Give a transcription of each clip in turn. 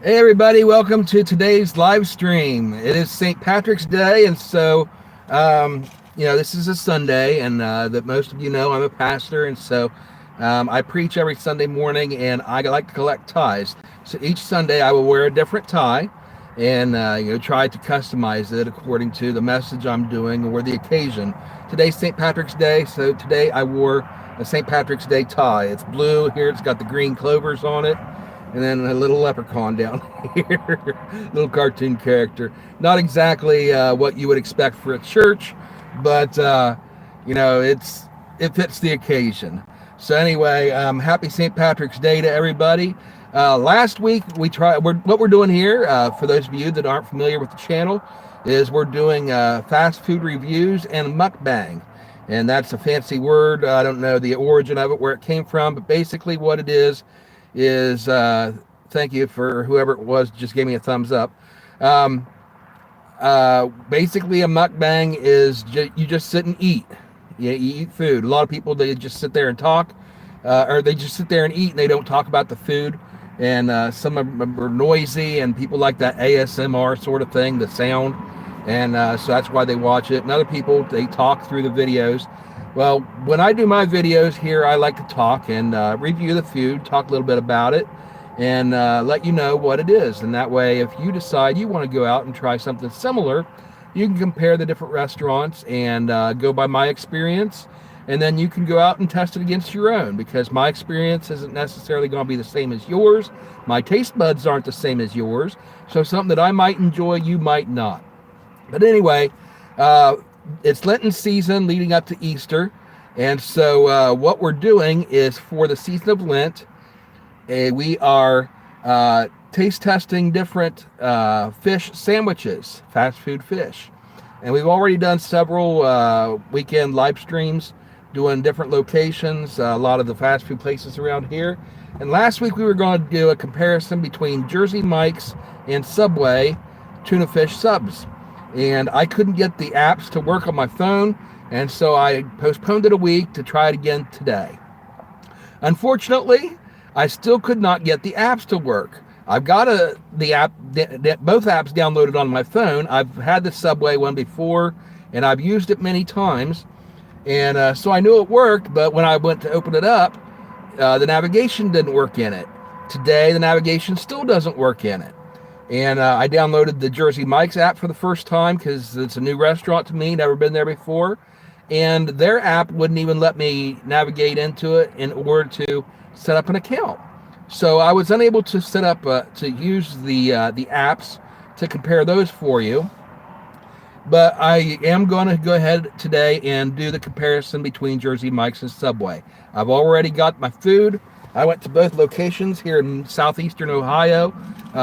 Hey everybody, welcome to today's live stream. It is St. Patrick's Day, and so, um, this is a Sunday, and that most of you know I'm a pastor, and so I preach every Sunday morning, and I like to collect ties. So each Sunday I will wear a different tie, and try to customize it according to the message I'm doing or the occasion. Today's St. Patrick's Day, so today I wore a St. Patrick's Day tie. It's blue here, it's got the green clovers on it, and then a little leprechaun down here, little cartoon character. Not exactly what you would expect for a church, but it fits the occasion. So anyway, happy St. Patrick's Day to everybody. Last week what we're doing here, for those of you that aren't familiar with the channel, is we're doing fast food reviews and mukbang. And that's a fancy word. I don't know the origin of it, where it came from, but basically what it is thank you for whoever it was just gave me a thumbs up. Basically a mukbang is you just sit and eat. You eat food. A lot of people, they just sit there and talk, or they just sit there and eat and they don't talk about the food. And some of them are noisy, and people like that ASMR sort of thing, the sound, and so that's why they watch it. And other people, they talk through the videos. Well, when I do my videos here, I like to talk and review the food, talk a little bit about it, and let you know what it is. And that way, if you decide you want to go out and try something similar, you can compare the different restaurants and go by my experience. And then you can go out and test it against your own, because my experience isn't necessarily going to be the same as yours. My taste buds aren't the same as yours. So something that I might enjoy, you might not. But anyway, it's Lenten season leading up to Easter, and so what we're doing is, for the season of Lent, we are taste testing different fish sandwiches, fast food fish. And we've already done several weekend live streams doing different locations, a lot of the fast food places around here. And last week we were going to do a comparison between Jersey Mike's and Subway tuna fish subs. And I couldn't get the apps to work on my phone, and so I postponed it a week to try it again today. Unfortunately, I still could not get the apps to work. I've got both apps downloaded on my phone. I've had the Subway one before, and I've used it many times, and so I knew it worked. But when I went to open it up, the navigation didn't work in it. Today, the navigation still doesn't work in it. And I downloaded the Jersey Mike's app for the first time, because it's a new restaurant to me, never been there before. And their app wouldn't even let me navigate into it in order to set up an account. So I was unable to set up, to use the apps to compare those for you. But I am going to go ahead today and do the comparison between Jersey Mike's and Subway. I've already got my food. I went to both locations here in southeastern Ohio.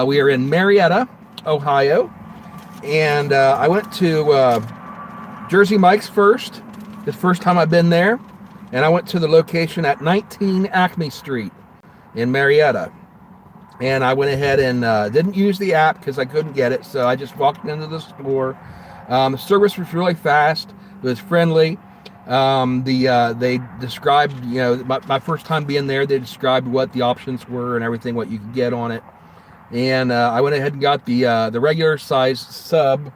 We are in Marietta, Ohio. And I went to Jersey Mike's first. The first time I've been there. And I went to the location at 19 Acme Street in Marietta. And I went ahead and didn't use the app because I couldn't get it. So I just walked into the store. The service was really fast. It was friendly. They described, my first time being there, they described what the options were and everything, what you could get on it. And I went ahead and got the regular size sub,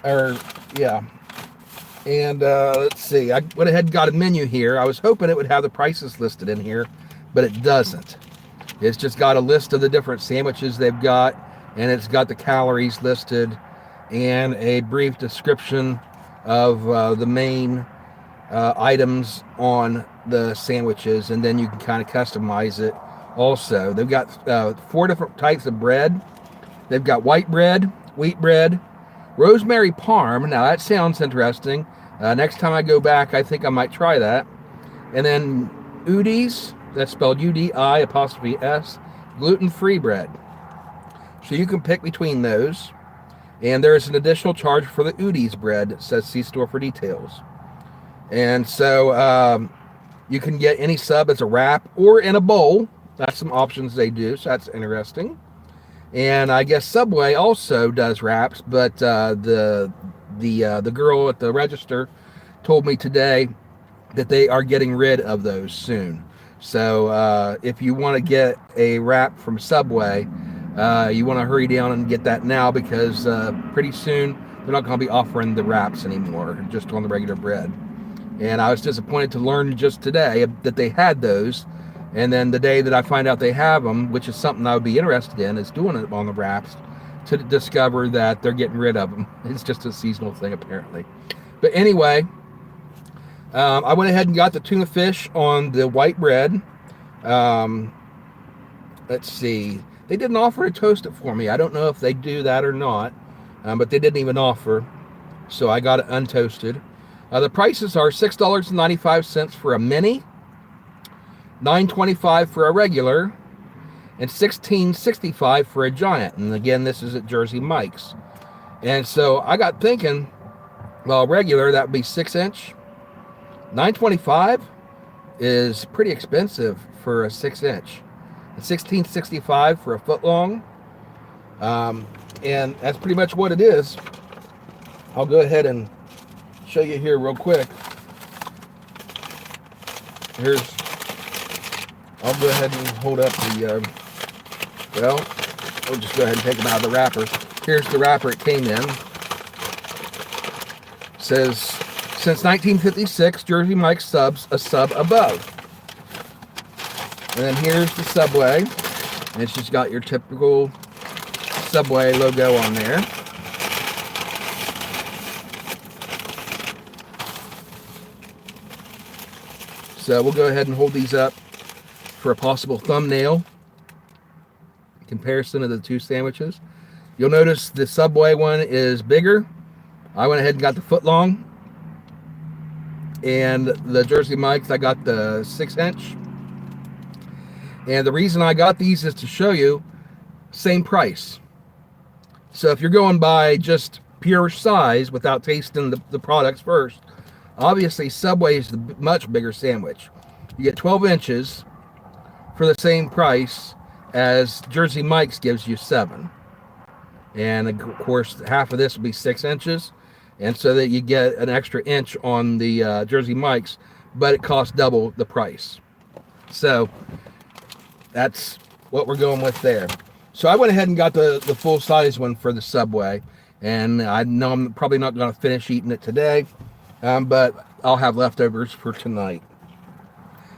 And let's see, I went ahead and got a menu here. I was hoping it would have the prices listed in here, but it doesn't. It's just got a list of the different sandwiches they've got, and it's got the calories listed and a brief description of the main items on the sandwiches, and then you can kind of customize it also. They've got 4 different types of bread. They've got white bread, wheat bread, rosemary parm. Now that sounds interesting. Next time I go back, I think I might try that. And then Udi's, that's spelled UDI''S, gluten-free bread. So you can pick between those. And there's an additional charge for the Udi's bread. It says see store for details. And so you can get any sub as a wrap or in a bowl. That's some options they do, so that's interesting. And I guess Subway also does wraps, but the girl at the register told me today that they are getting rid of those soon. So if you want to get a wrap from Subway, You want to hurry down and get that now, because pretty soon they're not going to be offering the wraps anymore, just on the regular bread. And I was disappointed to learn just today that they had those. And then the day that I find out they have them, which is something I would be interested in, is doing it on the wraps, to discover that they're getting rid of them. It's just a seasonal thing, apparently. But anyway, I went ahead and got the tuna fish on the white bread. Let's see. They didn't offer to toast it for me. I don't know if they do that or not, but they didn't even offer. So I got it untoasted. The prices are $6.95 for a mini, $9.25 for a regular, and $16.65 for a giant. And again, this is at Jersey Mike's. And so I got thinking, well, regular, that would be 6-inch. $9.25 is pretty expensive for a 6-inch. And $16.65 for a foot long. And that's pretty much what it is. I'll go ahead and show you here real quick. I'll go ahead and hold up the, well, we'll just go ahead and take them out of the wrapper. Here's the wrapper it came in. It says, since 1956, Jersey Mike's subs a sub above. And then here's the Subway. And it's just got your typical Subway logo on there. So we'll go ahead and hold these up for a possible thumbnail comparison of the two sandwiches. You'll notice the Subway one is bigger. I went ahead and got the foot long. And the Jersey Mike's, I got the 6-inch. And the reason I got these is to show you same price. So if you're going by just pure size without tasting the products first, obviously Subway is the much bigger sandwich. You get 12 inches for the same price as Jersey Mike's gives you 7. And of course, half of this will be 6 inches. And so that you get an extra inch on the Jersey Mike's, but it costs double the price. So that's what we're going with there. So I went ahead and got the full size one for the Subway. And I know I'm probably not going to finish eating it today, but I'll have leftovers for tonight.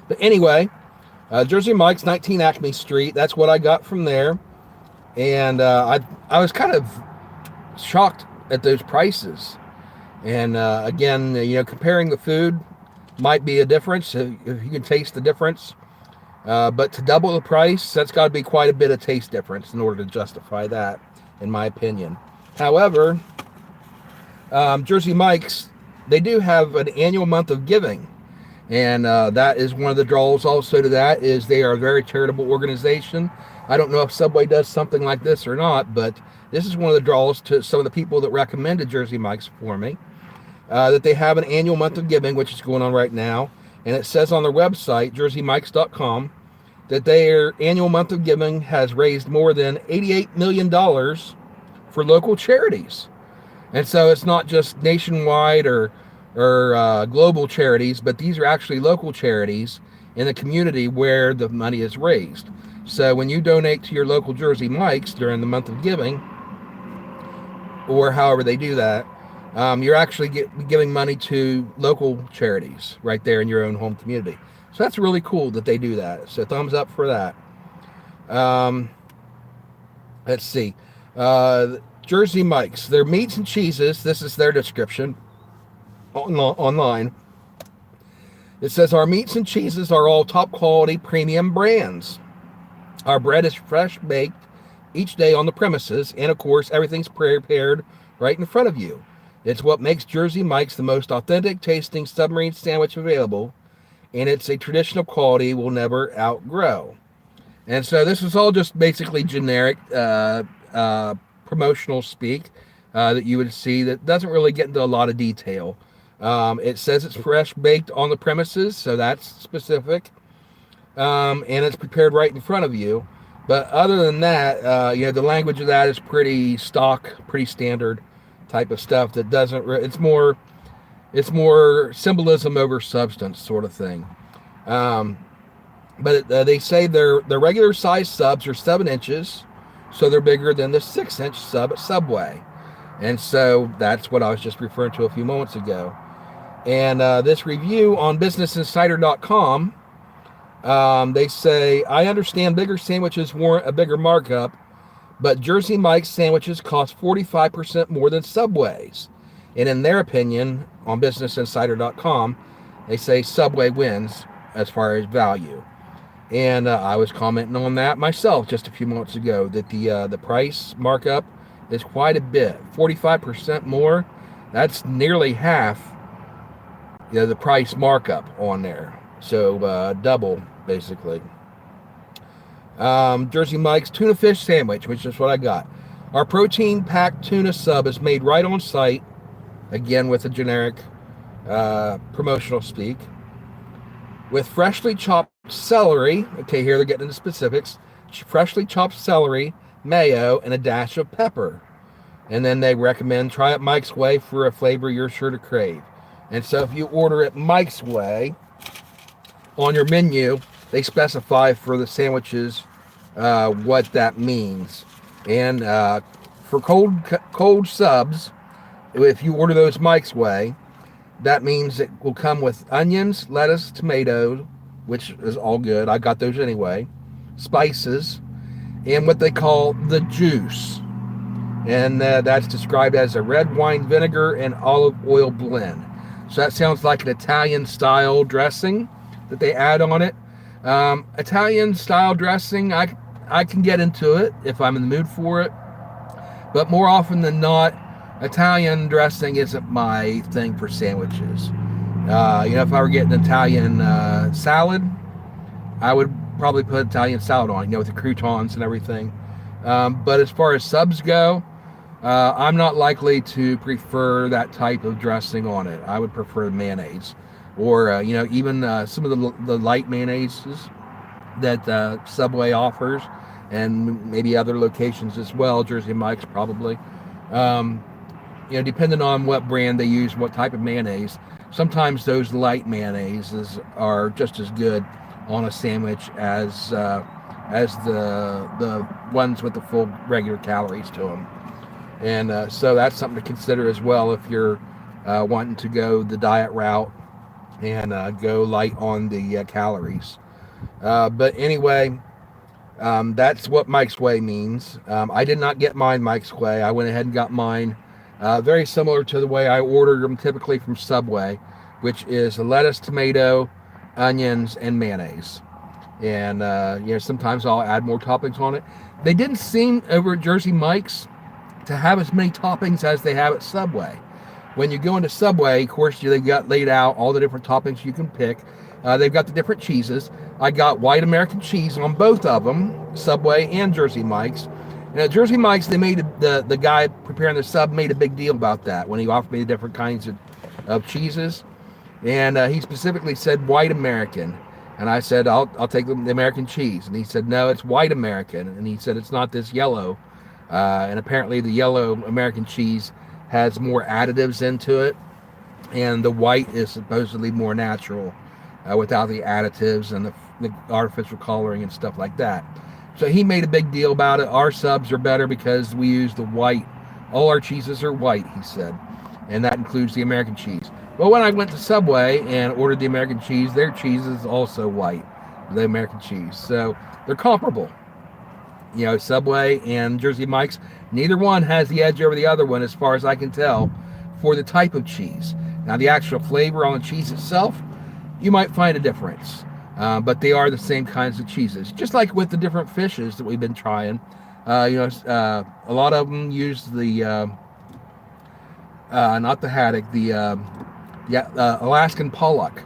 But anyway, Jersey Mike's, 19 Acme Street. That's what I got from there. And I was kind of shocked at those prices. And again, comparing the food might be a difference if you can taste the difference. But to double the price, that's got to be quite a bit of taste difference in order to justify that, in my opinion. However, Jersey Mike's, they do have an annual month of giving. And that is one of the draws also to that, is they are a very charitable organization. I don't know if Subway does something like this or not, but this is one of the draws to some of the people that recommended Jersey Mike's for me, that they have an annual month of giving, which is going on right now. And it says on their website, jerseymikes.com, that their annual month of giving has raised more than $88 million for local charities. And so it's not just nationwide or global charities, but these are actually local charities in the community where the money is raised. So when you donate to your local Jersey Mike's during the month of giving, or however they do that, you're actually giving money to local charities right there in your own home community. So that's really cool that they do that. So thumbs up for that. Let's see. Jersey Mike's, their meats and cheeses, this is their description online. It says, our meats and cheeses are all top quality premium brands. Our bread is fresh baked each day on the premises, and of course everything's prepared right in front of you. It's what makes Jersey Mike's the most authentic tasting submarine sandwich available, and it's a traditional quality we'll never outgrow. And so this is all just basically generic promotional speak that you would see that doesn't really get into a lot of detail. It says it's fresh baked on the premises, so that's specific. And it's prepared right in front of you. But other than that, the language of that is pretty stock, pretty standard type of stuff that doesn't, it's more symbolism over substance sort of thing. But they say their regular size subs are 7 inches, so they're bigger than the 6-inch sub at Subway. And so that's what I was just referring to a few moments ago. And this review on BusinessInsider.com, they say, I understand bigger sandwiches warrant a bigger markup, but Jersey Mike's sandwiches cost 45% more than Subway's. And in their opinion, on BusinessInsider.com, they say Subway wins as far as value. And I was commenting on that myself just a few moments ago, that the price markup is quite a bit. 45% more, that's nearly half the price markup on there. So double, basically. Jersey Mike's tuna fish sandwich, which is what I got. Our protein-packed tuna sub is made right on site, again with a generic promotional speak, with freshly chopped celery. Okay, here they're getting into specifics. Freshly chopped celery, mayo, and a dash of pepper. And then they recommend try it Mike's Way for a flavor you're sure to crave. And so if you order it Mike's Way, on your menu, they specify for the sandwiches what that means. And for cold subs, if you order those Mike's Way, that means it will come with onions, lettuce, tomato, which is all good. I got those anyway. Spices, and what they call the juice. And that's described as a red wine vinegar and olive oil blend. So that sounds like an Italian style dressing that they add on it. Italian style dressing, I can get into it if I'm in the mood for it. But more often than not, Italian dressing isn't my thing for sandwiches. If I were getting Italian salad, I would probably put Italian salad on, with the croutons and everything. But as far as subs go, I'm not likely to prefer that type of dressing on it. I would prefer mayonnaise, or even some of the light mayonnaises that Subway offers, and maybe other locations as well. Jersey Mike's probably. Depending on what brand they use, what type of mayonnaise. Sometimes those light mayonnaises are just as good on a sandwich as the ones with the full regular calories to them. And so that's something to consider as well if you're wanting to go the diet route and go light on the calories. But anyway, that's what Mike's Way means. I did not get mine Mike's Way. I went ahead and got mine very similar to the way I order them typically from Subway, which is lettuce, tomato, onions, and mayonnaise. And sometimes I'll add more toppings on it. They didn't seem over at Jersey Mike's to have as many toppings as they have at Subway. When you go into Subway, of course, they've got laid out all the different toppings you can pick. They've got the different cheeses. I got white American cheese on both of them, Subway and Jersey Mike's. And at Jersey Mike's, they made the guy preparing the sub made a big deal about that when he offered me the different kinds of cheeses. And he specifically said white American. And I said, I'll take the American cheese. And he said, no, it's white American. And he said, it's not this yellow. And apparently the yellow American cheese has more additives into it. And the white is supposedly more natural without the additives and the artificial coloring and stuff like that. So he made a big deal about it. Our subs are better because we use the white. All our cheeses are white, he said. And that includes the American cheese. But when I went to Subway and ordered the American cheese, their cheese is also white, the American cheese. So they're comparable. Subway and Jersey Mike's, neither one has the edge over the other one as far as I can tell for the type of cheese. Now, the actual flavor on the cheese itself, you might find a difference. But they are the same kinds of cheeses. Just like with the different fishes that we've been trying. A lot of them use the, not the haddock, the Alaskan pollock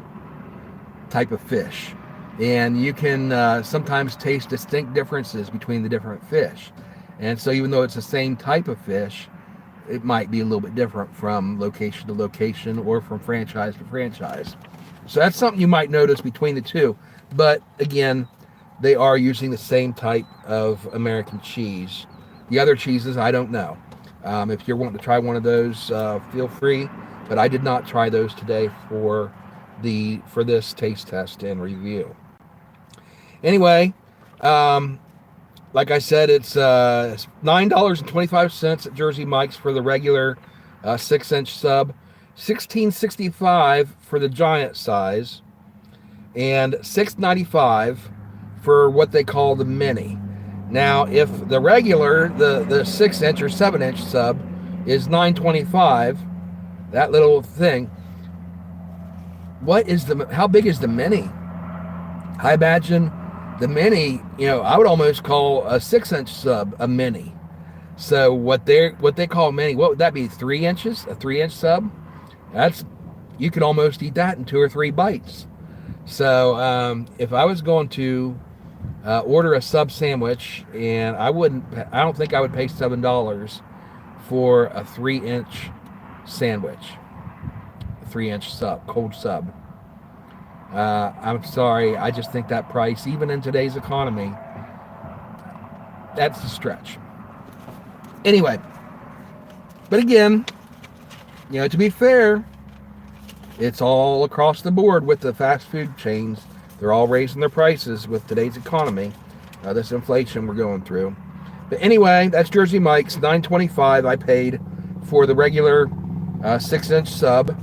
type of fish. And you can sometimes taste distinct differences between the different fish. And so even though it's the same type of fish, it might be a little bit different from location to location or from franchise to franchise. So that's something you might notice between the two. But again, they are using the same type of American cheese. The other cheeses, I don't know. If you're wanting to try one of those, feel free. But I did not try those today for this taste test and review. Anyway, like I said, it's $9.25 at Jersey Mike's for the regular 6-inch sub, $16.65 for the giant size, and $6.95 for what they call the mini. Now, if the regular, the 6-inch or 7-inch sub is $9.25, that little thing, how big is the mini? I imagine the mini, I would almost call a 6-inch sub a mini. So what they call a mini, what would that be? 3 inches? A 3-inch sub? You could almost eat that in 2 or 3 bites. So if I was going to order a sub sandwich, and I don't think I would pay $7 for a 3-inch sandwich, a 3-inch sub, cold sub. I'm sorry, I just think that price, even in today's economy, that's a stretch. Anyway, but again, to be fair, it's all across the board with the fast food chains. They're all raising their prices with today's economy, this inflation we're going through. But anyway, that's Jersey Mike's, $9.25 I paid for the regular 6-inch sub.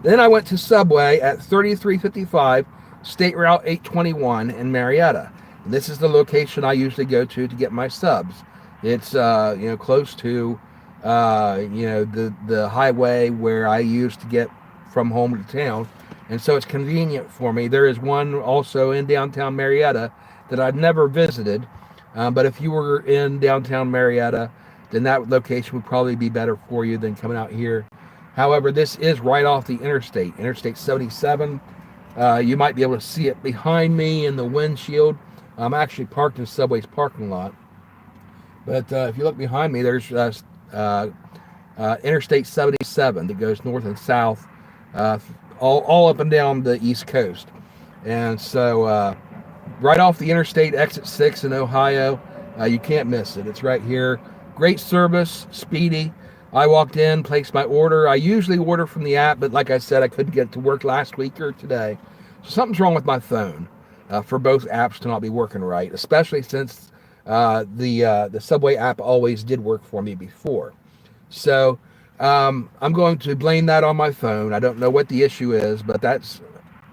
Then I went to Subway at 3355 State Route 821 in Marietta. And this is the location I usually go to get my subs. It's close to the highway where I used to get from home to town, and so it's convenient for me. There is one also in downtown Marietta that I've never visited, but if you were in downtown Marietta, then that location would probably be better for you than coming out here. However, this is right off the Interstate 77. You might be able to see it behind me in the windshield. I'm actually parked in Subway's parking lot. But if you look behind me, there's Interstate 77 that goes north and south, all up and down the East Coast. And so right off the Interstate, exit 6 in Ohio, you can't miss it. It's right here. Great service, speedy. I walked in, placed my order. I usually order from the app, but like I said, I couldn't get it to work last week or today. So something's wrong with my phone for both apps to not be working right, especially since the Subway app always did work for me before. So I'm going to blame that on my phone. I don't know what the issue is, but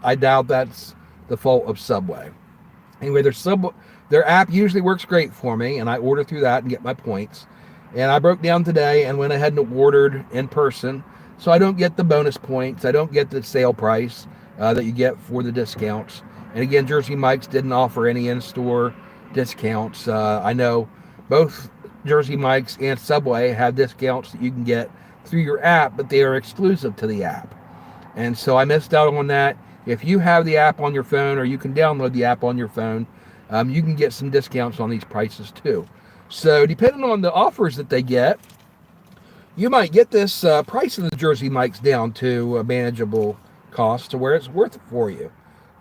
I doubt that's the fault of Subway. Anyway, their app usually works great for me, and I order through that and get my points. And I broke down today and went ahead and ordered in person, so I don't get the bonus points. I don't get the sale price that you get for the discounts. And again, Jersey Mike's didn't offer any in-store discounts. I know both Jersey Mike's and Subway have discounts that you can get through your app, but they are exclusive to the app. And so I missed out on that. If you have the app on your phone, or you can download the app on your phone, you can get some discounts on these prices too. So depending on the offers that they get, you might get this price of the Jersey Mike's down to a manageable cost to where it's worth it for you.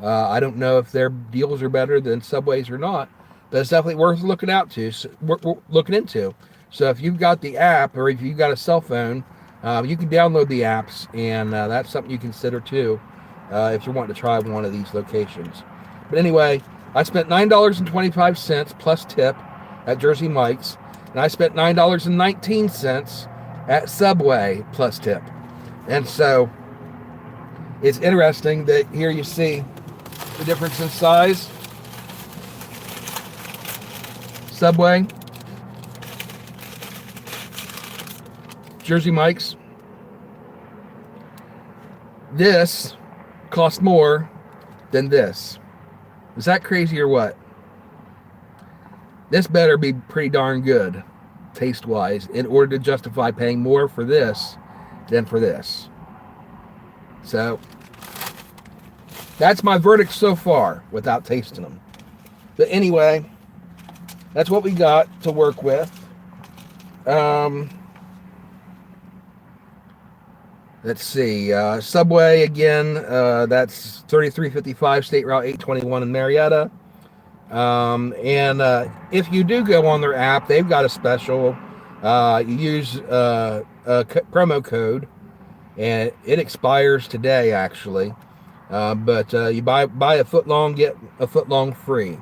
I don't know if their deals are better than Subway's or not, but it's definitely worth looking into. So if you've got the app, or if you've got a cell phone, you can download the apps, and that's something you consider too if you're wanting to try one of these locations. But anyway, I spent $9.25 plus tip at Jersey Mike's, and I spent $9.19 at Subway plus tip. And so it's interesting that here you see the difference in size. Subway, Jersey Mike's. This costs more than this. Is that crazy or what? This better be pretty darn good, taste-wise, in order to justify paying more for this than for this. So, that's my verdict so far, without tasting them. But anyway, that's what we got to work with. Let's see. Subway, again, that's 3355 State Route 821 in Marietta. And if you do go on their app, they've got a special. You use a promo code, and it expires today, actually. But you buy a foot long, get a foot long free.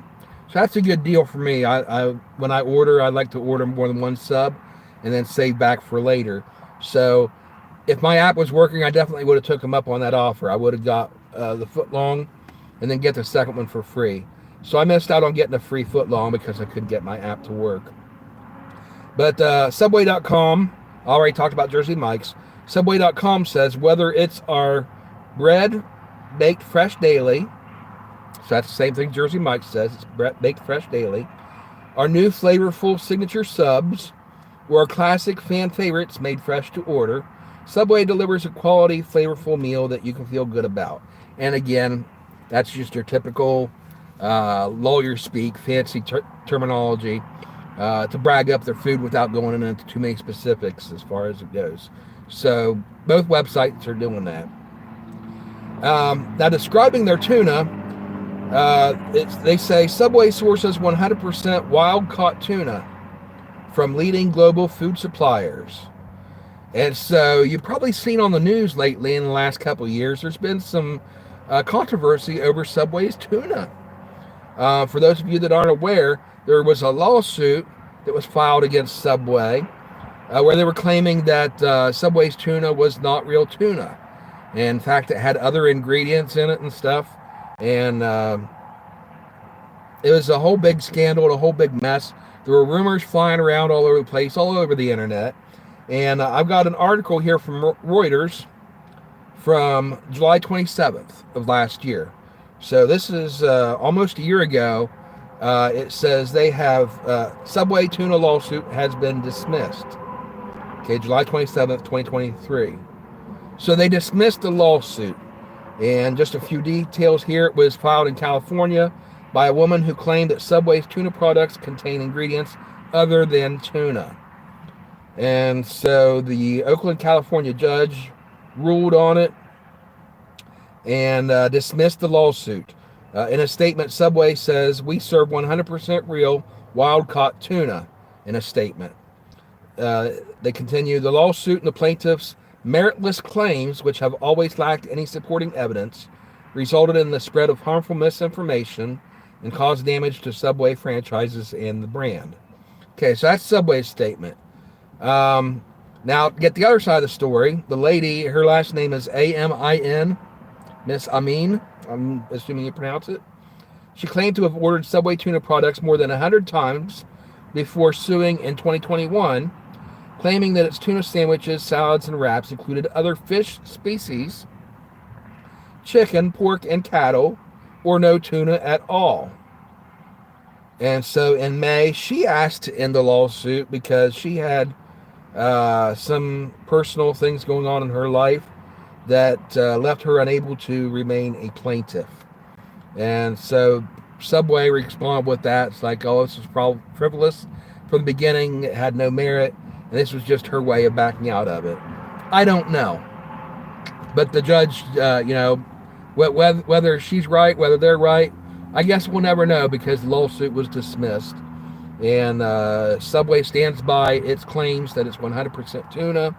So that's a good deal for me. I when I order, I like to order more than one sub, and then save back for later. So if my app was working, I definitely would have took them up on that offer. I would have got the foot long, and then get the second one for free. So I missed out on getting a free foot long because I couldn't get my app to work. But Subway.com, I already talked about Jersey Mike's. Subway.com says whether it's our bread baked fresh daily, so that's the same thing Jersey Mike's says, it's bread baked fresh daily, our new flavorful signature subs, or our classic fan favorites made fresh to order, Subway delivers a quality, flavorful meal that you can feel good about. And again, that's just your typical lawyer speak, fancy terminology to brag up their food without going into too many specifics as far as it goes. So both websites are doing that. Now, describing their tuna, they say Subway sources 100% wild-caught tuna from leading global food suppliers. And so you've probably seen on the news lately in the last couple of years, there's been some controversy over Subway's tuna. For those of you that aren't aware, there was a lawsuit that was filed against Subway where they were claiming that Subway's tuna was not real tuna. And in fact, it had other ingredients in it and stuff. And it was a whole big scandal, a whole big mess. There were rumors flying around all over the place, all over the internet. And I've got an article here from Reuters from July 27th of last year. So this is almost a year ago. It says they have Subway tuna lawsuit has been dismissed. Okay, July 27th, 2023. So they dismissed the lawsuit. And just a few details here. It was filed in California by a woman who claimed that Subway's tuna products contain ingredients other than tuna. And so the Oakland, California judge ruled on it and dismissed the lawsuit. In a statement, Subway says, we serve 100% real wild-caught tuna, in a statement. They continue, the lawsuit and the plaintiffs' meritless claims, which have always lacked any supporting evidence, resulted in the spread of harmful misinformation and caused damage to Subway franchises and the brand. Okay, so that's Subway's statement. Now, get the other side of the story. The lady, her last name is Amin, Miss Amin, I'm assuming you pronounce it. She claimed to have ordered Subway tuna products more than 100 times before suing in 2021, claiming that its tuna sandwiches, salads, and wraps included other fish species, chicken, pork, and cattle, or no tuna at all. And so in May, she asked to end the lawsuit because she had some personal things going on in her life that left her unable to remain a plaintiff. And so Subway responded with that. It's like, oh, this was probably frivolous from the beginning. It had no merit. And this was just her way of backing out of it. I don't know. But the judge, whether she's right, whether they're right, I guess we'll never know because the lawsuit was dismissed. And Subway stands by its claims that it's 100% tuna.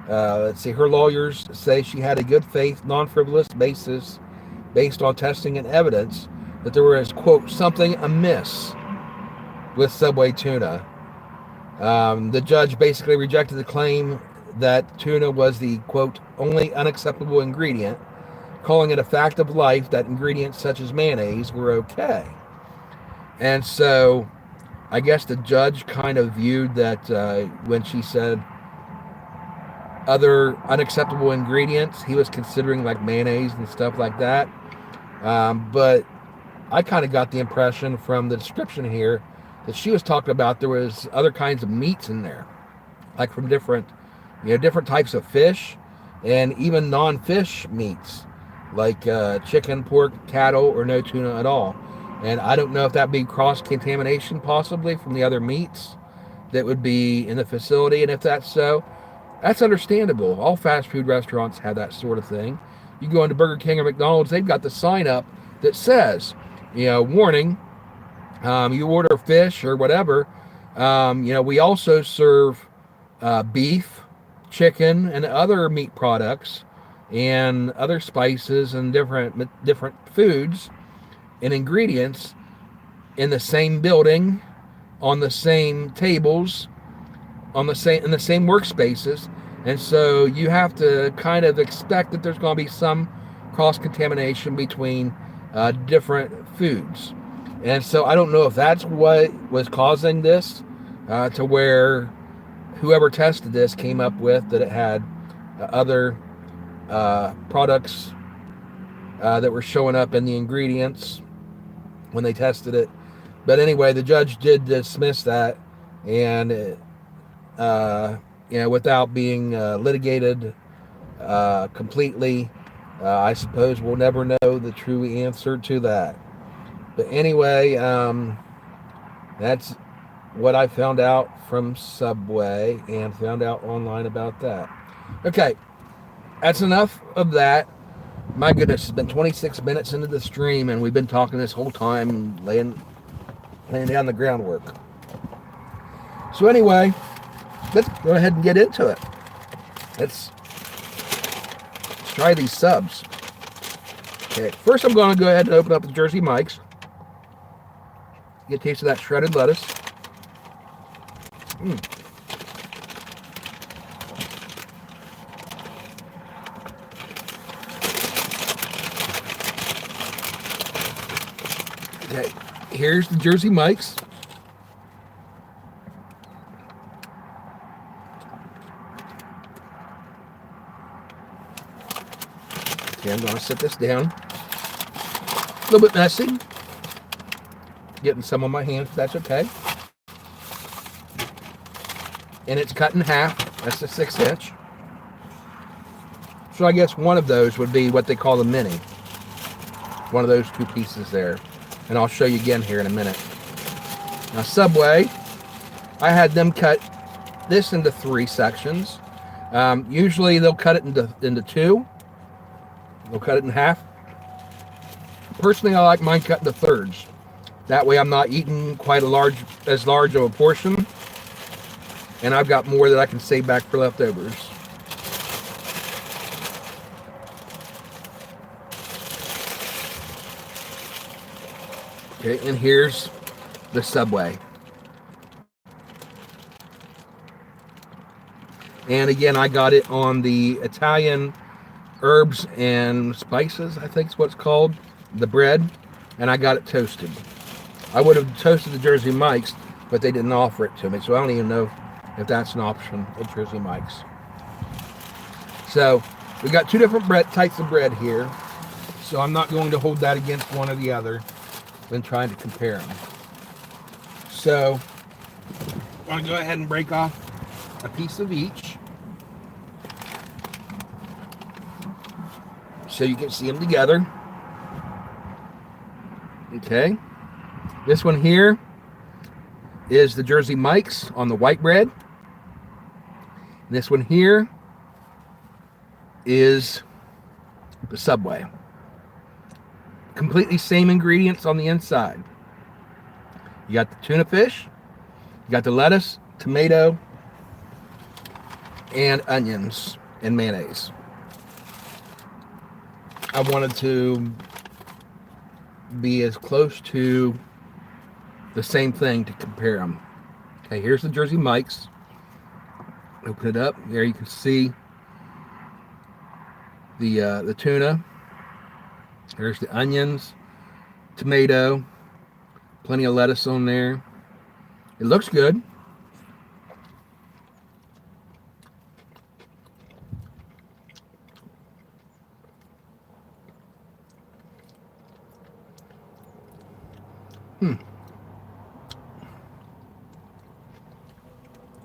Let's see, her lawyers say she had a good faith, non-frivolous basis based on testing and evidence that there was, quote, something amiss with Subway tuna. The judge basically rejected the claim that tuna was the, quote, only unacceptable ingredient, calling it a fact of life that ingredients such as mayonnaise were okay. And so I guess the judge kind of viewed that when she said other unacceptable ingredients, he was considering like mayonnaise and stuff like that. But I kind of got the impression from the description here that she was talking about there was other kinds of meats in there, like from different types of fish and even non-fish meats, like chicken, pork, cattle, or no tuna at all. And I don't know if that'd be cross-contamination possibly from the other meats that would be in the facility. And if that's so, that's understandable. All fast food restaurants have that sort of thing. You go into Burger King or McDonald's, they've got the sign up that says, warning, you order fish or whatever, we also serve beef, chicken, and other meat products. and other spices and different foods and ingredients in the same building, on the same tables, on the same in the same workspaces. And so you have to kind of expect that there's going to be some cross contamination between different foods. And so I don't know if that's what was causing this, to where whoever tested this came up with that it had other products that were showing up in the ingredients when they tested it. But anyway, the judge did dismiss that, and without being litigated completely. I suppose we'll never know the true answer to that. But anyway, that's what I found out from Subway and found out online about that. Okay, that's enough of that. My goodness, it's been 26 minutes into the stream, and we've been talking this whole time, laying down the groundwork. So anyway, let's go ahead and get into it. Let's try these subs. Okay, first I'm going to go ahead and open up the Jersey Mike's. Get a taste of that shredded lettuce. Okay, here's the Jersey Mike's. Okay, I'm going to set this down. A little bit messy. Getting some on my hands, that's okay. And it's cut in half. That's a 6-inch. So I guess one of those would be what they call the mini. One of those two pieces there. And I'll show you again here in a minute. Now Subway, I had them cut this into 3 sections. Usually they'll cut it into 2. They'll cut it in half. Personally, I like mine cut into thirds. That way I'm not eating quite as large of a portion. And I've got more that I can save back for leftovers. Okay, and here's the Subway. And again, I got it on the Italian herbs and spices, I think is what it's called, the bread, and I got it toasted. I would have toasted the Jersey Mike's, but they didn't offer it to me, so I don't even know if that's an option at Jersey Mike's. So we got 2 different types of bread here, so I'm not going to hold that against one or the other when trying to compare them. So I'm going to go ahead and break off a piece of each so you can see them together. Okay, this one here is the Jersey Mike's on the white bread. And this one here is the Subway. Completely same ingredients on the inside. You got the tuna fish, you got the lettuce, tomato, and onions and mayonnaise. I wanted to be as close to the same thing to compare them. Okay, here's the Jersey Mike's. Open it up. There you can see the tuna. There's the onions, tomato, plenty of lettuce on there. It looks good.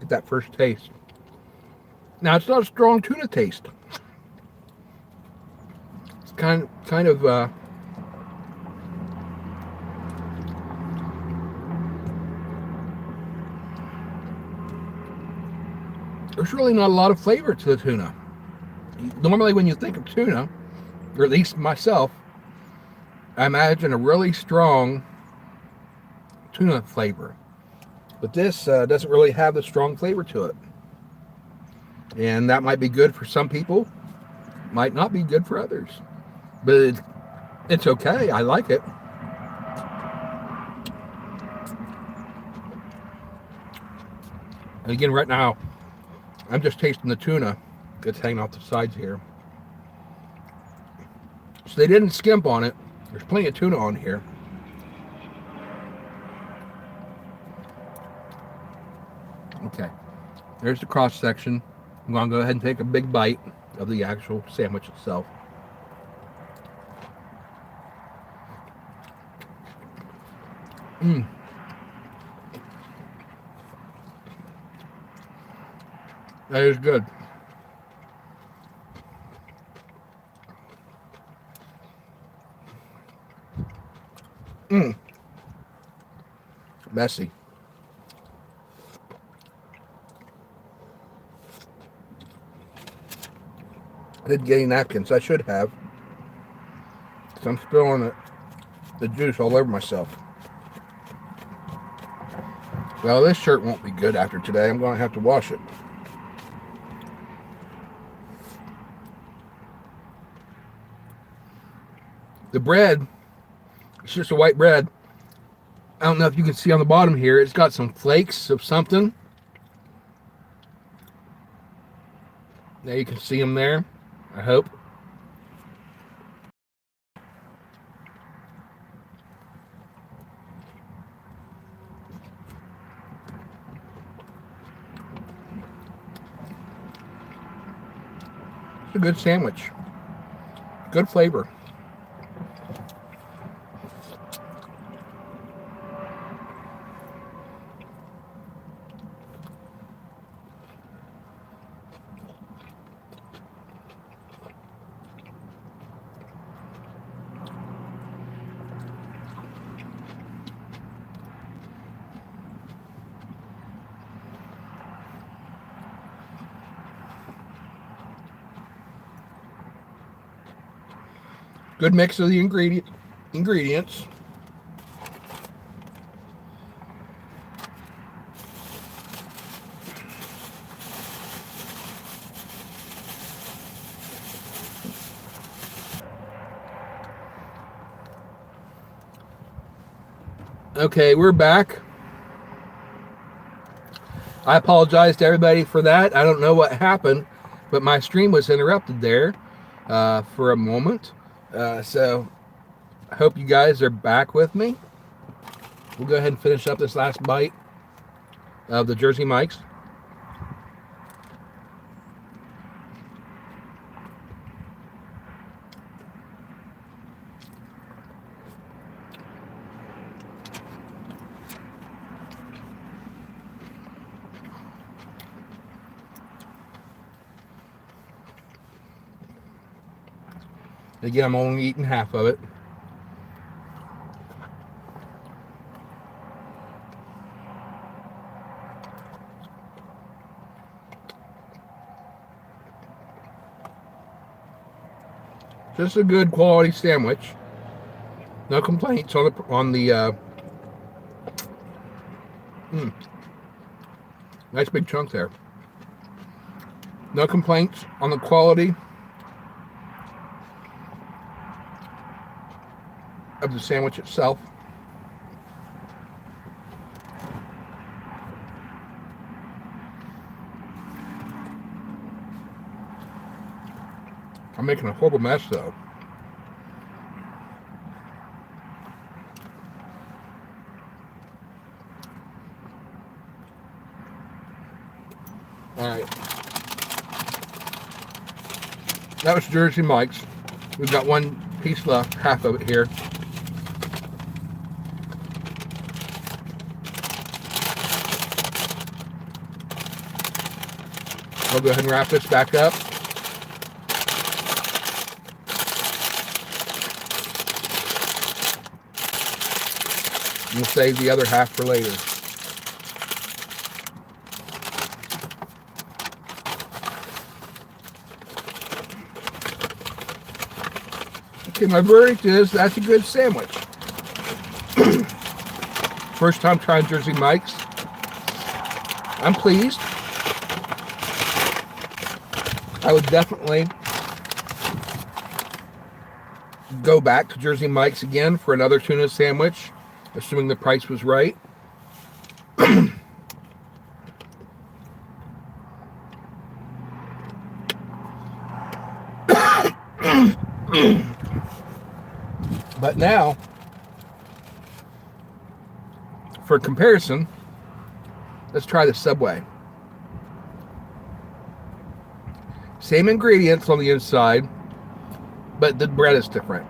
Get that first taste. Now it's not a strong tuna taste. It's kind of there's really not a lot of flavor to the tuna. Normally when you think of tuna, or at least myself, I imagine a really strong tuna flavor. But this doesn't really have the strong flavor to it. And that might be good for some people, might not be good for others. But it's okay. I like it. And again, right now, I'm just tasting the tuna that's hanging off the sides here. So they didn't skimp on it. There's plenty of tuna on here. Okay, there's the cross section. I'm going to go ahead and take a big bite of the actual sandwich itself. That is good. Messy. I didn't get any napkins. I should have. Because I'm spilling the juice all over myself. Well, this shirt won't be good after today. I'm going to have to wash it. The bread, it's just a white bread. I don't know if you can see on the bottom here, it's got some flakes of something. Now you can see them there, I hope. It's a good sandwich. Good flavor. Good mix of the ingredients. Okay, we're back. I apologize to everybody for that. I don't know what happened, but my stream was interrupted there for a moment. So I hope you guys are back with me. We'll go ahead and finish up this last bite of the Jersey Mike's. Again, I'm only eating half of it. Just a good quality sandwich. No complaints on the nice big chunk there. No complaints on the quality of the sandwich itself. I'm making a horrible mess though. All right. That was Jersey Mike's. We've got one piece left, half of it here. I'll go ahead and wrap this back up. We'll save the other half for later. Okay, my verdict is that's a good sandwich. First time trying Jersey Mike's. I'm pleased. I would definitely go back to Jersey Mike's again for another tuna sandwich, assuming the price was right. But now, for comparison, let's try the Subway. Same ingredients on the inside, but the bread is different.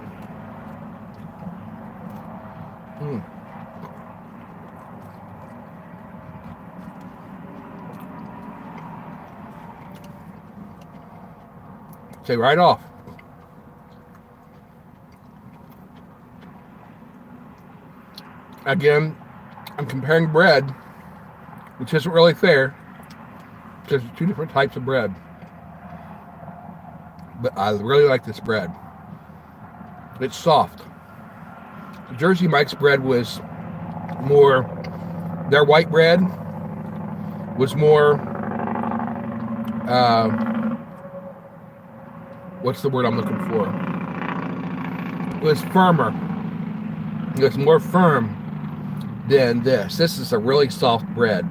Say right off. Again, I'm comparing bread, which isn't really fair because it's two different types of bread. But I really like this bread. It's soft. Jersey Mike's bread was more, their white bread was more, what's the word I'm looking for? It was firmer. It was more firm than this. This is a really soft bread.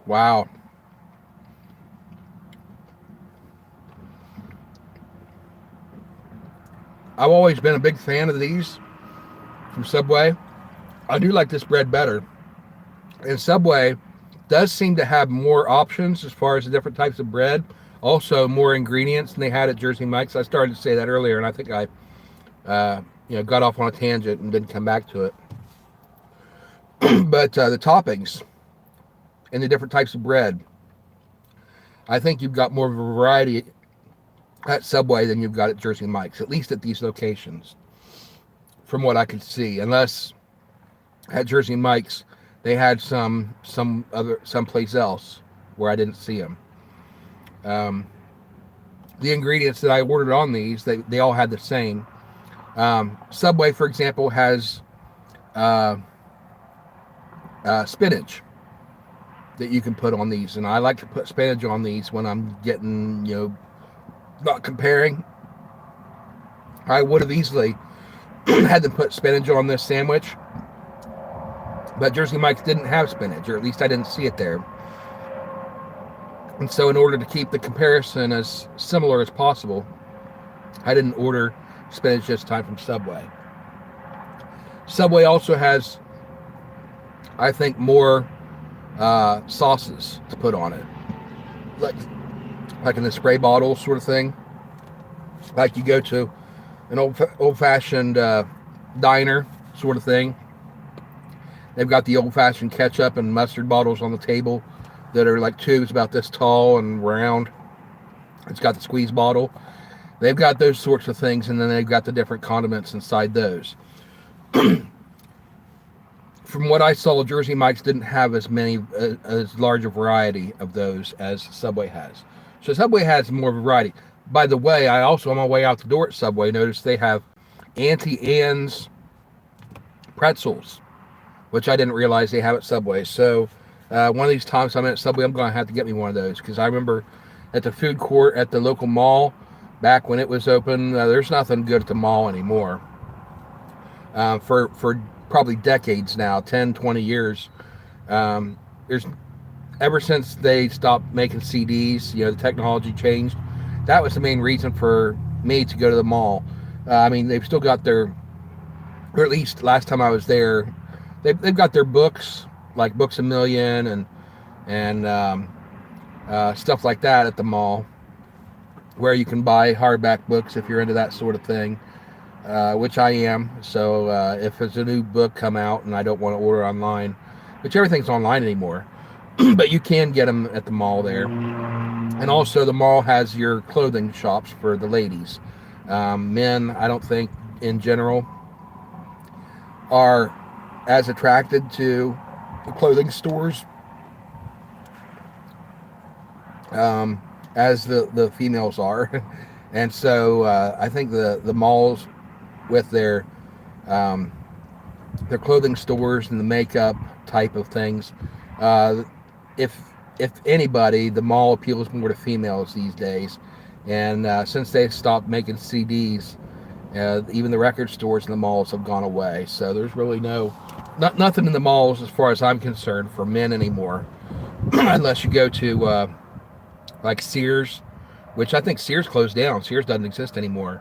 Wow. I've always been a big fan of these from Subway. I do like this bread better. And Subway does seem to have more options as far as the different types of bread. Also, more ingredients than they had at Jersey Mike's. I started to say that earlier, and I think I got off on a tangent and didn't come back to it. But the toppings and the different types of bread, I think you've got more of a variety at Subway than you've got at Jersey Mike's, at least at these locations, from what I could see. Unless at Jersey Mike's they had someplace else where I didn't see them. The ingredients that I ordered on these, they all had the same. Subway, for example, has spinach that you can put on these, and I like to put spinach on these when I'm getting, not comparing. I would have easily had to put spinach on this sandwich, but Jersey Mike's didn't have spinach, or at least I didn't see it there. And so in order to keep the comparison as similar as possible, I didn't order spinach this time from Subway. Subway also has, I think, more sauces to put on it, like in the spray bottle sort of thing. Like you go to an old-fashioned diner sort of thing. They've got the old-fashioned ketchup and mustard bottles on the table that are like tubes about this tall and round. It's got the squeeze bottle. They've got those sorts of things, and then they've got the different condiments inside those. From what I saw, Jersey Mike's didn't have as large a variety of those as Subway has. So Subway has more variety. By the way, I also, on my way out the door at Subway, noticed they have Auntie Anne's pretzels, which I didn't realize they have at Subway. So one of these times I'm at Subway, I'm going to have to get me one of those, because I remember at the food court at the local mall, back when it was open, there's nothing good at the mall anymore. For probably decades now, 10, 20 years. There's ever since they stopped making CDs, the technology changed. That was the main reason for me to go to the mall. They've still got their, or at least last time I was there, they've got their books, like Books A Million and stuff like that at the mall, where you can buy hardback books if you're into that sort of thing. Which I am. So if there's a new book come out and I don't want to order online, which everything's online anymore, but you can get them at the mall there. And also the mall has your clothing shops for the ladies. Men, I don't think in general are as attracted to the clothing stores as the females are. And so I think the malls with um, their clothing stores and the makeup type of things, uh, if if anybody, the mall appeals more to females these days. And since they stopped making CDs, even the record stores in the malls have gone away. So there's really nothing in the malls, as far as I'm concerned, for men anymore, unless you go to like Sears, which I think Sears closed down. Sears doesn't exist anymore,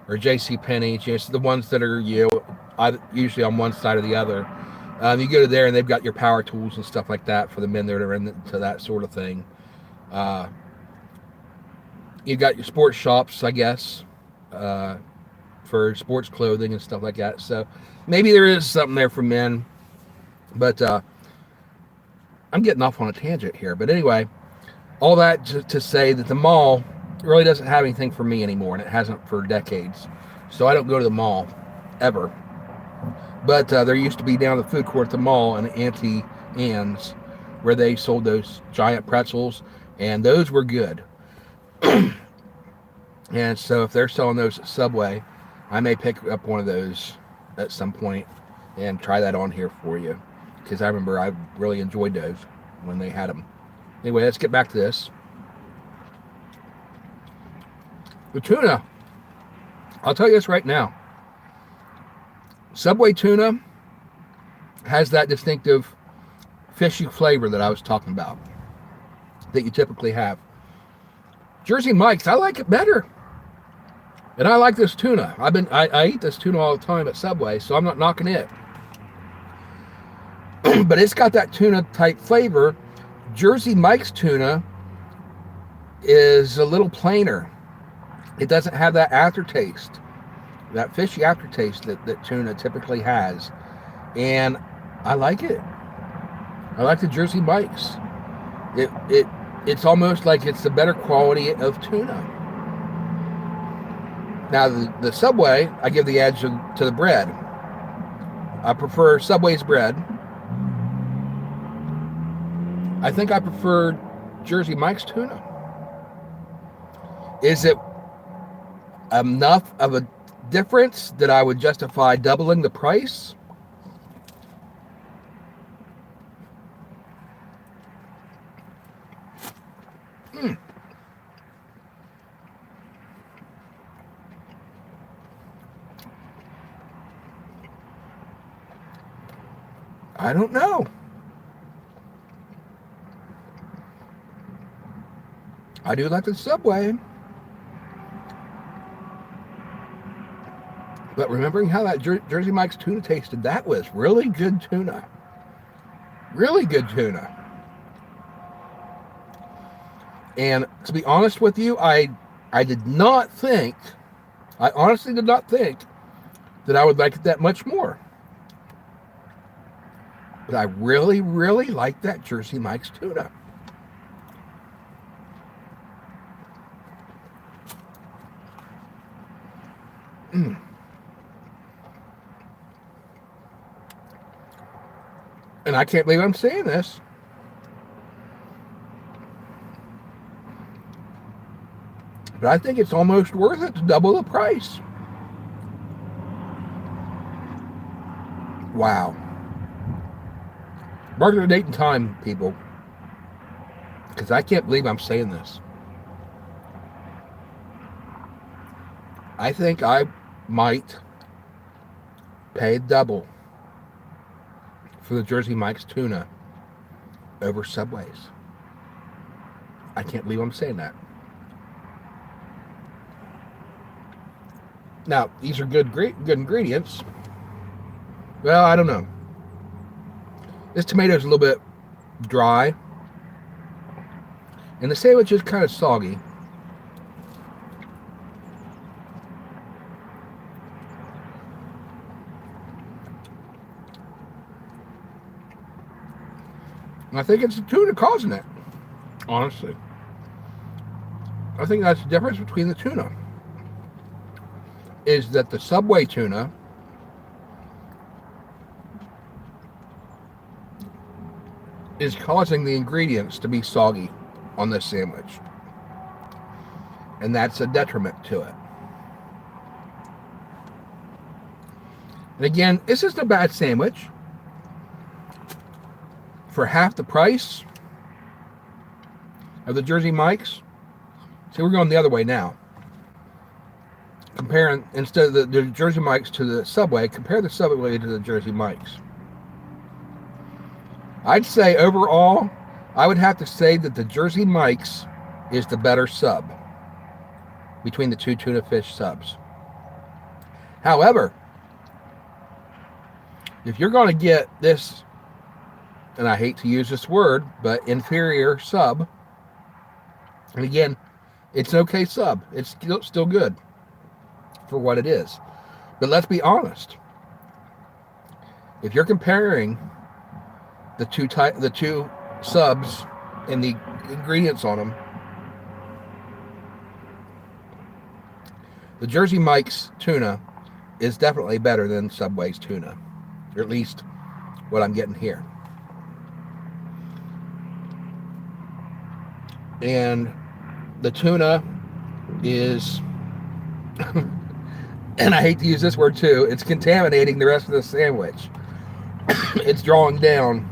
or J.C. Penney, just the ones that are usually on one side or the other. You go to there and they've got your power tools and stuff like that for the men that are into that sort of thing. Uh, you've got your sports shops, I guess, uh, for sports clothing and stuff like that. So maybe there is something there for men, but I'm getting off on a tangent here. But anyway, all that to say that the mall really doesn't have anything for me anymore, and it hasn't for decades. So I don't go to the mall ever. But there used to be down the food court at the mall an Auntie Anne's where they sold those giant pretzels, and those were good. And so if they're selling those at Subway, I may pick up one of those at some point and try that on here for you, because I remember I really enjoyed those when they had them. Anyway, let's get back to this. The tuna, I'll tell you this right now. Subway tuna has that distinctive fishy flavor that I was talking about that you typically have. Jersey Mike's, I like it better. And I like this tuna. I eat this tuna all the time at Subway, so I'm not knocking it. But it's got that tuna type flavor. Jersey Mike's tuna is a little plainer. It doesn't have that aftertaste, that fishy aftertaste that tuna typically has. And I like it. I like the Jersey Mike's. It's almost like it's the better quality of tuna. Now, the Subway, I give the edge to the bread. I prefer Subway's bread. I think I prefer Jersey Mike's tuna. Is it enough of a difference that I would justify doubling the price? I don't know. I do like the Subway. But remembering how that Jersey Mike's tuna tasted, that was really good tuna. Really good tuna. And to be honest with you, I did not think, I honestly did not think that I would like it that much more. But I really, really like that Jersey Mike's tuna. And I can't believe I'm saying this. But I think it's almost worth it to double the price. Wow. Mark the date and time, people. Because I can't believe I'm saying this. I think I might pay double for the Jersey Mike's tuna over Subway's. I can't believe I'm saying that. Now, these are good ingredients. Well, I don't know. This tomato's a little bit dry. And the sandwich is kind of soggy. And I think it's the tuna causing it, honestly. I think that's the difference between the tuna. Is that the Subway tuna is causing the ingredients to be soggy on this sandwich. and that's a detriment to it. And again, this isn't a bad sandwich. For half the price of the Jersey Mike's. See, we're going the other way now. Comparing, instead of the Jersey Mike's to the Subway, compare the Subway to the Jersey Mike's. I'd say overall, I would have to say that the Jersey Mike's is the better sub between the two tuna fish subs. However, if you're going to get this, and I hate to use this word, but inferior sub, and again, it's an okay sub. It's still good for what it is. But let's be honest. If you're comparing the two subs and the ingredients on them, the Jersey Mike's tuna is definitely better than Subway's tuna, or at least what I'm getting here. And the tuna is, and I hate to use this word too, it's contaminating the rest of the sandwich. It's drawing down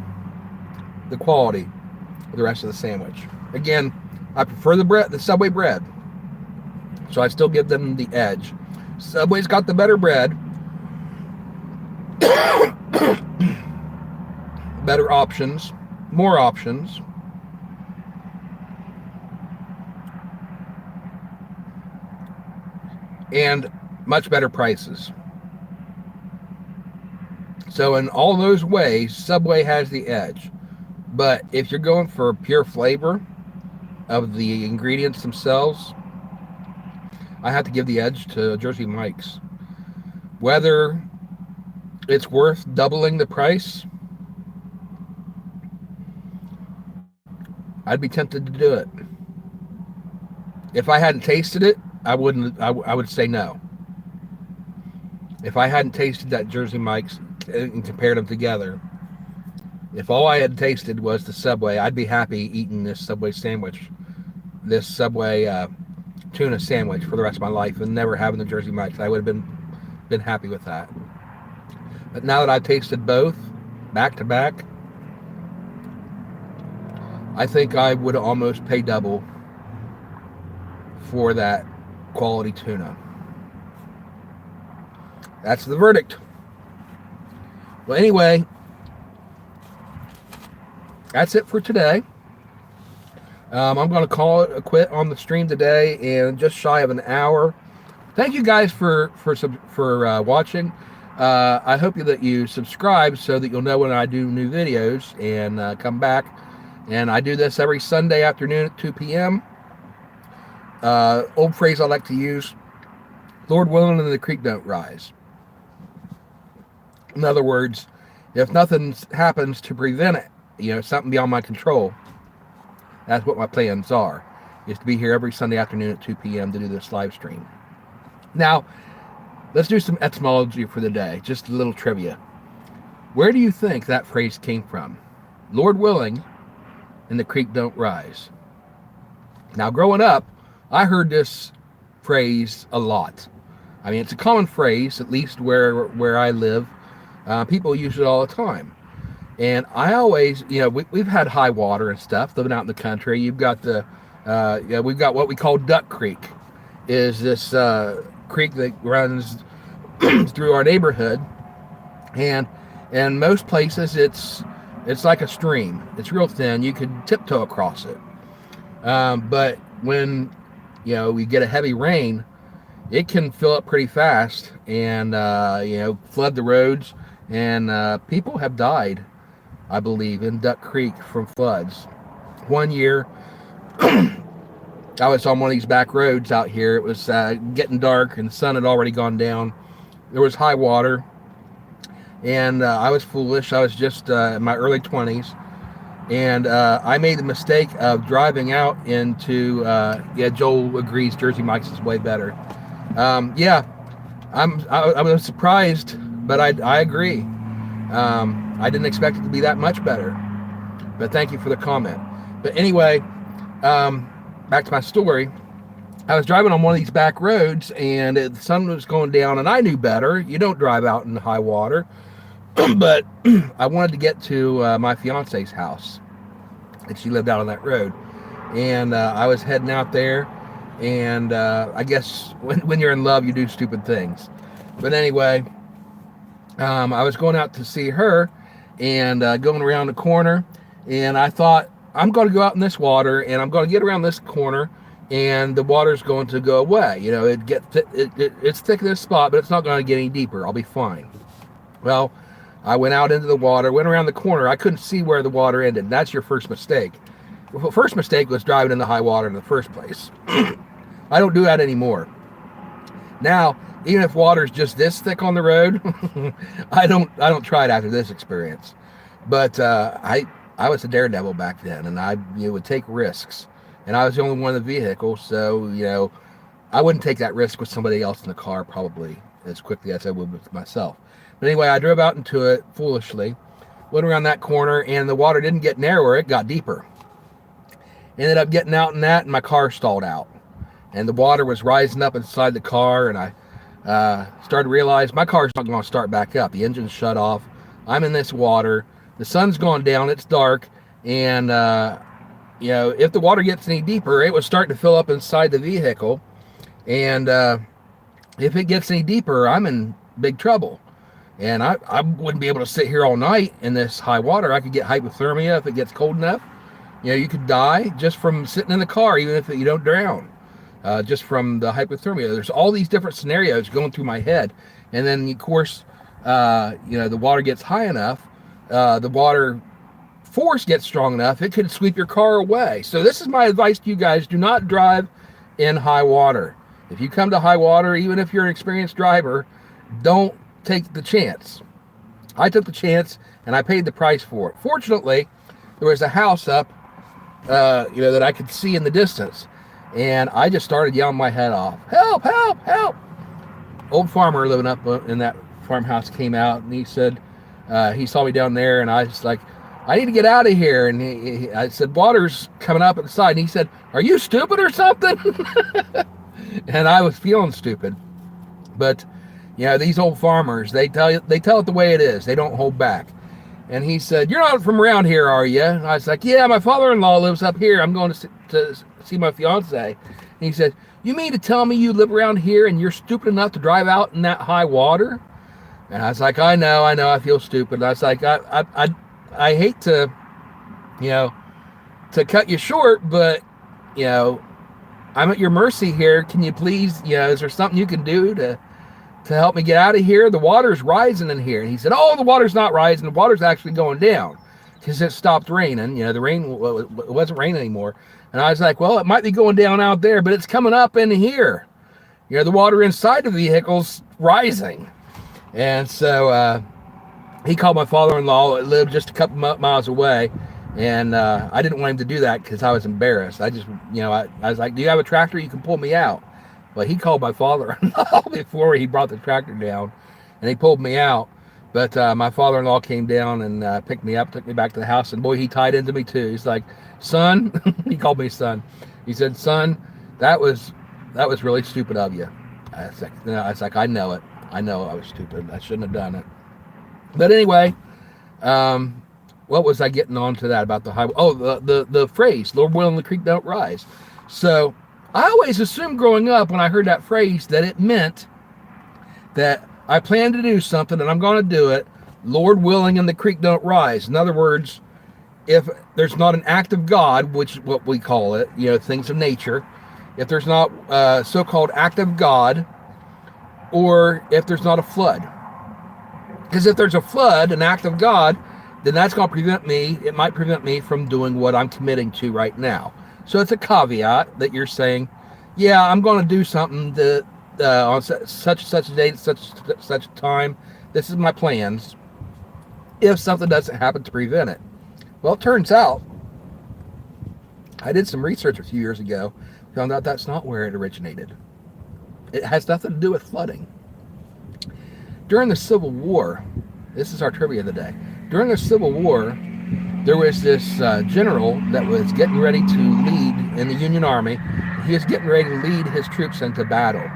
the quality of the rest of the sandwich. Again, I prefer the Subway bread, so I still give them the edge. Subway's got the better bread, better options, more options, and much better prices. So in all those ways, Subway has the edge. But if you're going for pure flavor of the ingredients themselves, I have to give the edge to Jersey Mike's. Whether it's worth doubling the price, I'd be tempted to do it. If I hadn't tasted it, I wouldn't. I would say no. If I hadn't tasted that Jersey Mike's and compared them together, if all I had tasted was the Subway, I'd be happy eating this Subway sandwich, this Subway tuna sandwich for the rest of my life, and never having the Jersey Mike's. I would have been happy with that. But now that I've tasted both back to back, I think I would almost pay double for that quality tuna. That's the verdict. Well, anyway, that's it for today. I'm going to call it a quit on the stream today, and just shy of an hour. Thank you guys for watching. I hope that you subscribe so that you'll know when I do new videos and come back. And I do this every Sunday afternoon at 2 p.m. Old phrase I like to use: Lord willing and the creek don't rise. In other words, if nothing happens to prevent it, something beyond my control, that's what my plans are, is to be here every Sunday afternoon at 2 p.m. to do this live stream. Now, let's do some etymology for the day, just a little trivia. Where do you think that phrase came from? Lord willing and the creek don't rise. Now, growing up, I heard this phrase a lot. I mean, it's a common phrase, at least where I live. People use it all the time. And I always, we've had high water and stuff living out in the country. You've got we've got what we call Duck Creek, is this creek that runs through our neighborhood. And in most places, it's like a stream. It's real thin. You could tiptoe across it. But when, we get a heavy rain, it can fill up pretty fast and, flood the roads. And people have died, I believe, in Duck Creek from floods. One year, I was on one of these back roads out here. It was getting dark and the sun had already gone down. There was high water. And I was foolish. I was just in my early 20s. And I made the mistake of driving out into, Joel agrees Jersey Mike's is way better. I was surprised, but I agree. I didn't expect it to be that much better. But thank you for the comment. But anyway, back to my story. I was driving on one of these back roads, and the sun was going down, and I knew better. You don't drive out in high water. But I wanted to get to my fiance's house, and she lived out on that road. And I was heading out there, and I guess when you're in love, you do stupid things. But anyway, I was going out to see her, and going around the corner, and I thought, I'm going to go out in this water, and I'm going to get around this corner, and the water's going to go away. You know, it's thick in this spot, but it's not going to get any deeper. I'll be fine. Well, I went out into the water, went around the corner. I couldn't see where the water ended. That's your first mistake. The first mistake was driving in the high water in the first place. I don't do that anymore. Now, even if water's just this thick on the road, I don't try it after this experience. But I was a daredevil back then, and I would take risks. And I was the only one in the vehicle, so I wouldn't take that risk with somebody else in the car probably as quickly as I would with myself. But anyway, I drove out into it foolishly, went around that corner, and the water didn't get narrower, it got deeper. Ended up getting out in that, and my car stalled out. And the water was rising up inside the car, and I started to realize my car's not going to start back up. The engine's shut off. I'm in this water. The sun's going down. It's dark. And, if the water gets any deeper, it was starting to fill up inside the vehicle. And if it gets any deeper, I'm in big trouble. And I wouldn't be able to sit here all night in this high water. I could get hypothermia if it gets cold enough. You could die just from sitting in the car, even if you don't drown, just from the hypothermia. There's all these different scenarios going through my head. And then, of course, the water gets high enough, the water force gets strong enough, it could sweep your car away. So this is my advice to you guys. Do not drive in high water. If you come to high water, even if you're an experienced driver, don't take the chance. I took the chance, and I paid the price for it. Fortunately, there was a house up that I could see in the distance, and I just started yelling my head off, help, help, help. Old farmer living up in that farmhouse came out, and he said, he saw me down there, and I was like, I need to get out of here. And I said, water's coming up inside. And he said, are you stupid or something? And I was feeling stupid. But these old farmers, they tell it the way it is. They don't hold back. And he said, you're not from around here, are you? And I was like, yeah, my father-in-law lives up here. I'm going to see my fiance. And he said, you mean to tell me you live around here and you're stupid enough to drive out in that high water? And I was like, I know, I feel stupid. And I was like, I hate to, to cut you short, but, I'm at your mercy here. Can you please, is there something you can do to help me get out of here? The water's rising in here. And he said, oh, the water's not rising. The water's actually going down because it stopped raining. The rain, it wasn't raining anymore. And I was like, well, it might be going down out there, but it's coming up in here. The water inside the vehicle's rising. And so he called my father-in-law, that lived just a couple miles away. And I didn't want him to do that because I was embarrassed. I just, I was like, do you have a tractor? You can pull me out. But he called my father-in-law before he brought the tractor down, and he pulled me out. But my father-in-law came down and picked me up, took me back to the house, and boy, he tied into me too. He's like, son, he called me son. He said, son, that was really stupid of you. I was like, I know it. I know I was stupid. I shouldn't have done it. But anyway, what was I getting on to that about the highway? Oh, the phrase, Lord willing, the creek don't rise. So I always assumed growing up when I heard that phrase that it meant that I plan to do something and I'm going to do it, Lord willing, and the creek don't rise. In other words, if there's not an act of God, which is what we call it, things of nature, if there's not a so-called act of God, or if there's not a flood. Because if there's a flood, an act of God, then that's going to prevent me, it might prevent me from doing what I'm committing to right now. So it's a caveat that you're saying, yeah, I'm going to do something that, on such a date, such a time. This is my plans. If something doesn't happen to prevent it. Well, it turns out, I did some research a few years ago, found out that's not where it originated. It has nothing to do with flooding. During the Civil War, this is our trivia of the day. During the Civil War, there was this general that was getting ready to lead in the Union Army. he was getting ready to lead his troops into battle.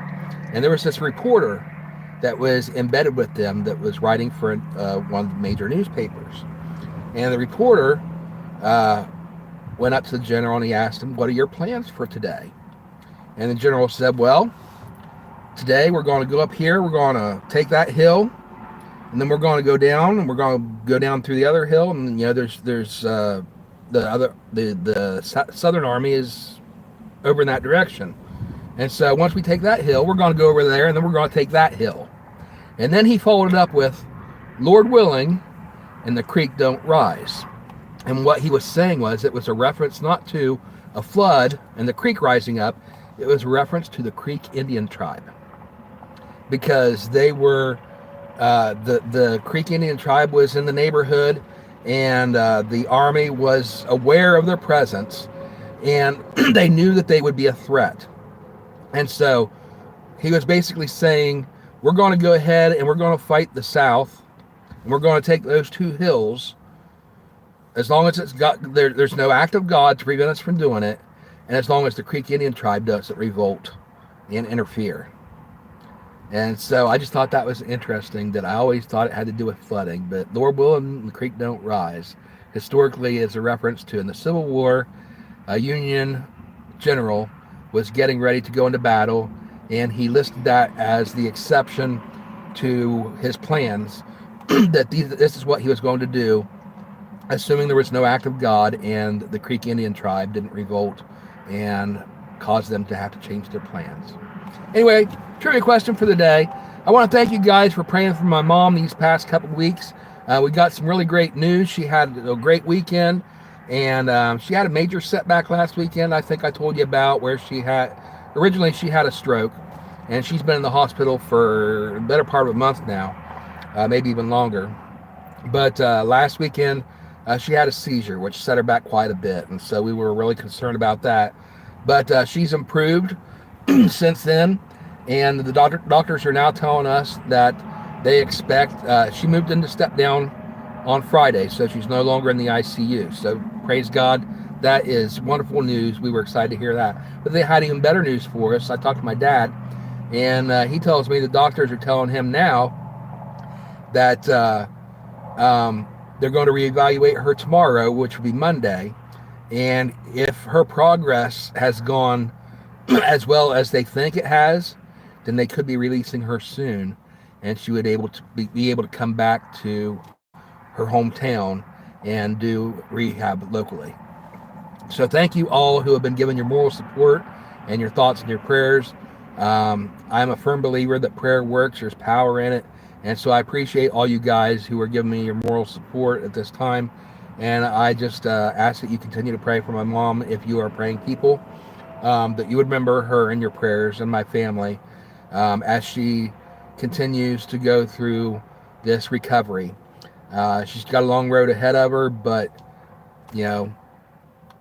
And there was this reporter that was embedded with them that was writing for one of the major newspapers. And the reporter went up to the general and he asked him, "What are your plans for today?" And the general said, "Well, today we're going to go up here, we're going to take that hill, and then we're going to go down, and we're going to go down through the other hill, and there's the Southern Army is over in that direction. And so once we take that hill, we're going to go over there, and then we're going to take that hill." And then he followed it up with, "Lord willing, and the creek don't rise." And what he was saying was, it was a reference not to a flood and the creek rising up, it was a reference to the Creek Indian tribe. Because they were, the Creek Indian tribe was in the neighborhood, and the army was aware of their presence, and they knew that they would be a threat. And so he was basically saying, we're going to go ahead and we're going to fight the South, and we're going to take those two hills, as long as there's no act of God to prevent us from doing it, and as long as the Creek Indian tribe doesn't revolt and interfere. And so I just thought that was interesting, that I always thought it had to do with flooding, but Lord willing, the creek don't rise historically is a reference to, in the Civil War, a Union general was getting ready to go into battle, and he listed that as the exception to his plans, that this is what he was going to do, assuming there was no act of God and the Creek Indian tribe didn't revolt and cause them to have to change their plans. Anyway, trivia question for the day. I want to thank you guys for praying for my mom these past couple of weeks. We got some really great news. She had a great weekend, and she had a major setback last weekend. I think I told you about, where originally she had a stroke, and she's been in the hospital for a better part of a month now, maybe even longer. But last weekend, she had a seizure, which set her back quite a bit, and so we were really concerned about that. But she's improved since then, and the doctors are now telling us that they expect, she moved into step down on Friday, so she's no longer in the ICU. So praise God, that is wonderful news. We were excited to hear that. But they had even better news for us. I talked to my dad, and he tells me the doctors are telling him now that they're going to reevaluate her tomorrow, which will be Monday, and if her progress has gone as well as they think it has, then they could be releasing her soon, and she would be able to come back to her hometown and do rehab locally. So thank you all who have been giving your moral support and your thoughts and your prayers. I'm a firm believer that prayer works. There's power in it. And so I appreciate all you guys who are giving me your moral support at this time. And I just ask that you continue to pray for my mom, if you are praying people, that you would remember her in your prayers, and my family, as she continues to go through this recovery. She's got a long road ahead of her, but,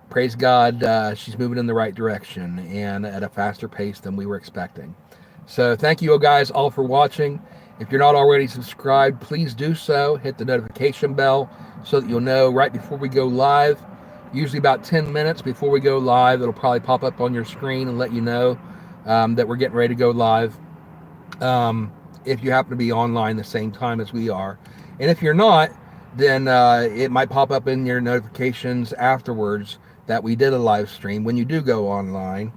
praise God, she's moving in the right direction and at a faster pace than we were expecting. So thank you guys all for watching. If you're not already subscribed, please do so. Hit the notification bell so that you'll know right before we go live. Usually about 10 minutes before we go live, it'll probably pop up on your screen and let you know that we're getting ready to go live. If you happen to be online the same time as we are. And if you're not, then it might pop up in your notifications afterwards that we did a live stream when you do go online,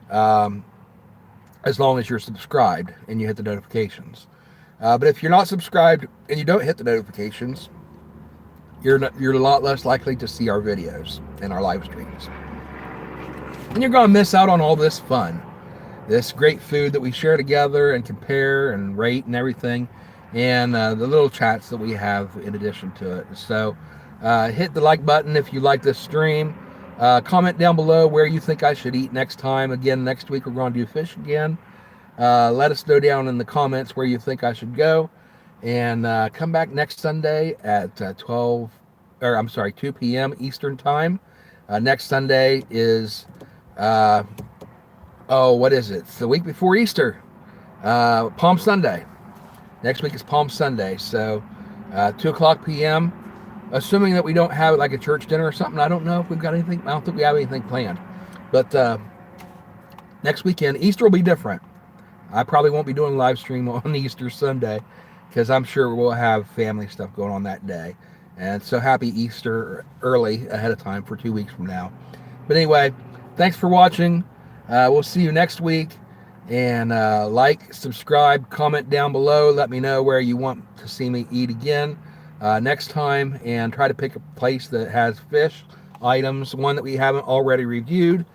as long as you're subscribed and you hit the notifications. But if you're not subscribed and you don't hit the notifications, you're a lot less likely to see our videos and our live streams. And you're going to miss out on all this fun, this great food that we share together and compare and rate and everything, and the little chats that we have in addition to it. So hit the like button if you like this stream. Comment down below where you think I should eat next time. Again, next week we're going to do fish again. Let us know down in the comments where you think I should go, and come back next Sunday at 2 p.m. Eastern time. Next Sunday is what is it? It's the week before Easter, Palm Sunday. Next week is Palm Sunday, so 2 o'clock p.m. Assuming that we don't have like a church dinner or something. I don't know if we've got anything. I don't think we have anything planned, but next weekend, Easter will be different. I probably won't be doing live stream on Easter Sunday because I'm sure we'll have family stuff going on that day. And so happy Easter early ahead of time for 2 weeks from now. But anyway, thanks for watching. We'll see you next week. And like, subscribe, comment down below. Let me know where you want to see me eat again next time. And try to pick a place that has fish items, one that we haven't already reviewed.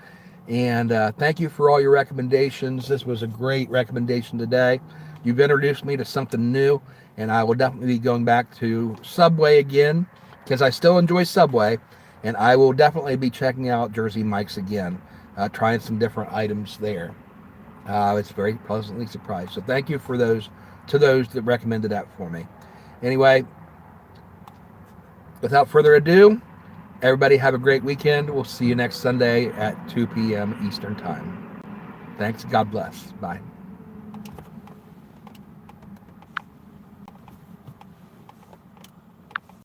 And thank you for all your recommendations. This was a great recommendation today. You've introduced me to something new, and I will definitely be going back to Subway again because I still enjoy Subway, and I will definitely be checking out Jersey Mike's again, trying some different items there. It's very pleasantly surprised. So thank you for those that recommended that for me. Anyway, without further ado, everybody have a great weekend. We'll see you next Sunday at 2 p.m. Eastern Time. Thanks. God bless. Bye.